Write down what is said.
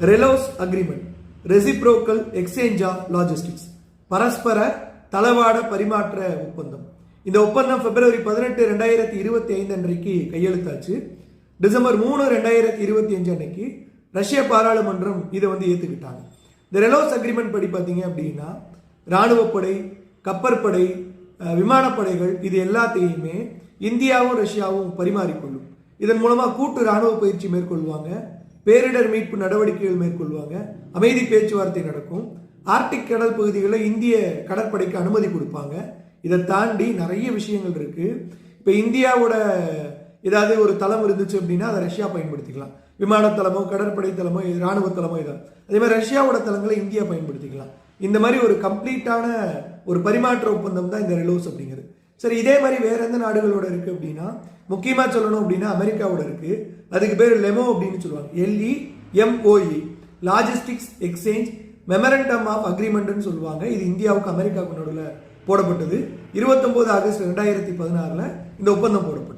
ரெலோஸ் agreement, reciprocal exchange of logistics, பரஸ்பர தளவாட பரிமாற்ற ஒப்பந்தம். இந்த ஒப்பந்தம் பிப்ரவரி 18, 2025 அன்றைக்கு கையெழுத்தாச்சு. டிசம்பர் 3, 2025 அன்னைக்கு ரஷ்ய பாராளுமன்றம் இதை ஏற்றுக்கிட்டாங்க. இந்த ரெலோஸ் அக்ரிமெண்ட் படி பார்த்தீங்க அப்படின்னா இராணுவப்படை, கப்பற்படை, விமானப்படைகள் இது எல்லாத்தையுமே இந்தியாவும் ரஷ்யாவும் பரிமாறிக்கொள்ளும். இதன் மூலமாக கூட்டு இராணுவ பயிற்சி மேற்கொள்வாங்க, பேரிடர் மீட்பு நடவடிக்கைகள் மேற்கொள்வாங்க, அமைதி பேச்சுவார்த்தை நடக்கும். ஆர்டிக் கடல் பகுதிகளில் இந்திய கடற்படைக்கு அனுமதி கொடுப்பாங்க. இதை தாண்டி நிறைய விஷயங்கள் இருக்கு. இப்போ இந்தியாவோட ஏதாவது ஒரு தளம் இருந்துச்சு அப்படின்னா அதை ரஷ்யா பயன்படுத்திக்கலாம். விமான தளமோ, கடற்படை தளமோ, இராணுவ தளமோ ஏதாவது. அதே மாதிரி ரஷ்யாவோட தளங்களை இந்தியா பயன்படுத்திக்கலாம். இந்த மாதிரி ஒரு கம்ப்ளீட்டான ஒரு பரிமாற்ற ஒப்பந்தம் தான் இந்த ரெலோஸ் அப்படிங்கிறது. சரி, இதே மாதிரி வேற எந்த நாடுகளோட இருக்கு அப்படின்னா, முக்கியமாக சொல்லணும் அப்படின்னா அமெரிக்காவோட இருக்கு. அதுக்கு பேர் லெமோ அப்படின்னு சொல்லுவாங்க. LEMOE, logistics exchange memorandum of அக்ரிமெண்ட்னு சொல்லுவாங்க. இது இந்தியாவுக்கு அமெரிக்காவுக்கு நடுவில் போடப்பட்டது. 29 ஆகஸ்ட் 2016 இந்த ஒப்பந்தம் போடப்பட்டது.